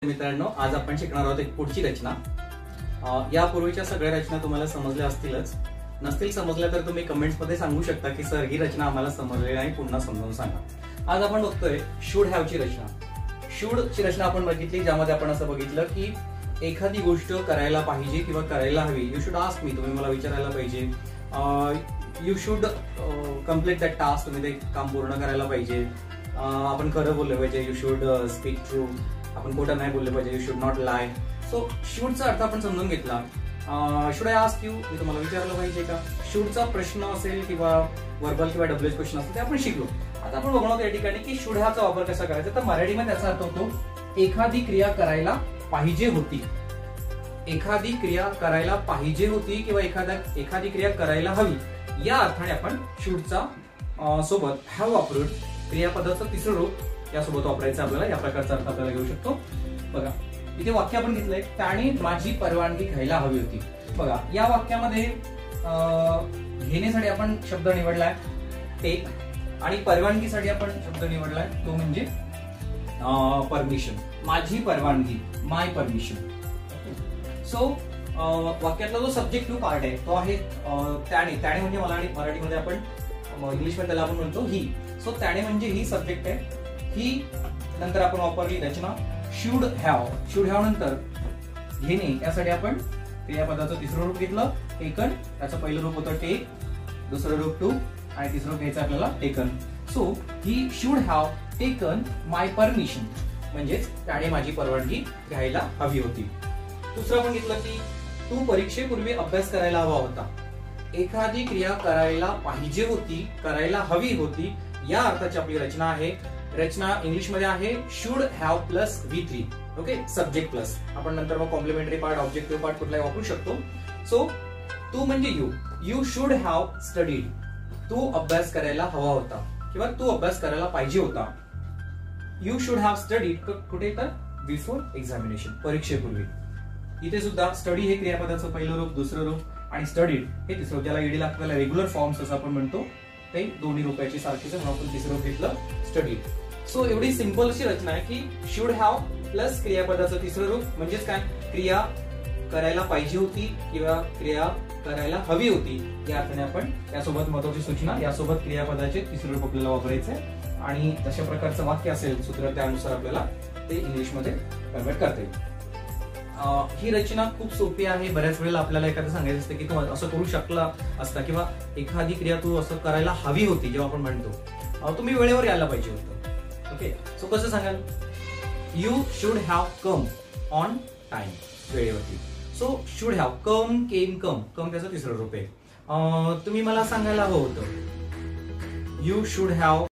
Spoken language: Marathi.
मित्रांनो, आज आपण शिकणार आहोत एक पुढची रचना। यापूर्वीच्या सगळ्या रचना तुम्हाला समजल्या असतीलच, नसतील समजल्या तर तुम्ही कमेंट्स मध्ये सांगू शकता की सर ही रचना आम्हाला समजली नाही, पुन्हा समजावून सांगा। आज आपण बघतोय शुड हॅव ची रचना। शुड ची रचना आपण बघितली, ज्यामध्ये आपण असं बघितलं की एखादी गोष्ट करायला पाहिजे किंवा करायला हवी। यू शुड आस्क मी, तुम्ही मला विचारायला पाहिजे। You should complete that task, तुम्ही ते काम पूर्ण करायला पाहिजे। आपण खरं बोललं पाहिजे, यू शुड स्पीक ट्रू, आपण खोटं नाही बोललं पाहिजे, you should not lie. So शूडचा अर्थ आपण समजून घेतला। शुड आय आस्क यू, मी तुम्हाला विचारलं पाहिजे का। शूडचा प्रश्न असेल किंवा वर्बल किंवा डब्ल्यूएच क्वेश्चन असेल ते आपण शिकलो। आता आपण बघणार या ठिकाणी की शुड हॅवचा वापर कसा करायचा। तर मराठीमध्ये त्याचा अर्थ होतो एखादी क्रिया करायला पाहिजे होती, एखादी क्रिया करायला पाहिजे होती किंवा एखादी क्रिया करायला हवी, या अर्थाने आपण शूडचा सोबत हॅव वापरून क्रियापदाचं तिसरं रूप यासोबत वापरायचं आपल्याला। या प्रकारचा अर्थ आपल्याला घेऊ शकतो। बघा इथे वाक्य आपण घेतलंय, त्याने माझी परवानगी घ्यायला हवी होती। बघा या वाक्यामध्ये घेण्यासाठी आपण शब्द निवडलाय टेक, आणि परवानगीसाठी आपण शब्द निवडलाय तो म्हणजे परमिशन, माझी परवानगी, माय परमिशन। सो वाक्यातला जो सब्जेक्टिव्ह पार्ट आहे तो आहे त्याने। त्याने म्हणजे मला, आणि मराठीमध्ये आपण इंग्लिशमध्ये त्याला आपण म्हणतो ही। सो त्याने म्हणजे ही सब्जेक्ट आहे, ही नंतर आपण वापरली रचना शुड हॅव। शुड हॅव नंतर घेणे, यासाठी आपण क्रियापदाचं तिसरं रूप घेतलं टेकन। त्याचं पहिलं रूप होतं टेक, दुसरं रूप टू, आणि तिसरं रूप घ्यायचं आपल्याला taken. So he should have taken my permission, म्हणजेच त्याने माझी परवानगी घ्यायला हवी होती। दुसरं आपण घेतलं की तू परीक्षेपूर्वी अभ्यास करायला हवा होता। एखादी क्रिया करायला पाहिजे होती, करायला हवी होती, या अर्थाची आपली रचना आहे। रचना इंग्लिश मध्ये आहे should have plus V3, okay, subject plus. आपण नंतर मग कॉम्प्लिमेंटरी पार्ट, ऑब्जेक्टिव्ह पार्ट कुठलाही वापरू शकतो। सो तू म्हणजे यू शुड हॅव स्टडीड, तू अभ्यास करायला हवा होता किंवा तू अभ्यास करायला पाहिजे होता। यू शुड हॅव स्टडीड कुठे, तर बिफोर एक्झामिनेशन, परीक्षेपूर्वी। इथे सुद्धा स्टडी हे क्रियापदाचं पहिलं रूप, दुसरं रूप, आणि स्टडीड हे तिसरं, ज्याला ईडी लागतं, रेग्युलर फॉर्म्स असं आपण म्हणतो, ते दोन्ही रूपाची सारखीच, म्हणून आपण तिसरं रूप घेतलं स्टडीड। सो एवढी सिंपल अशी रचना आहे की शुड हॅव प्लस क्रियापदाचं तिसरं रूप, म्हणजेच काय, क्रिया करायला पाहिजे होती किंवा क्रिया करायला हवी होती, या अर्थाने आपण यासोबत महत्वाची सूचना, यासोबत क्रियापदाचे तिसरं रूप आपल्याला वापरायचं आहे। आणि तशा प्रकारचं वाक्य असेल सूत्र, त्यानुसार आपल्याला ते इंग्लिशमध्ये कन्वर्ट करता येईल। ही रचना खूप सोपी आहे। बऱ्याच वेळेला आपल्याला एखादं सांगायचं असतं की तू असं करू शकला असता, किंवा एखादी क्रिया तू असं करायला हवी होती, जेव्हा आपण म्हणतो तुम्ही वेळेवर यायला पाहिजे होतं, ओके। सो कसं सांगाल, you should have come on time, वेळेवरती। सो शुड हॅव, कम, केम, कम, कम त्याचं तिसरं रूप आहे। तुम्ही मला सांगायला हवं होतं, यू शुड हॅव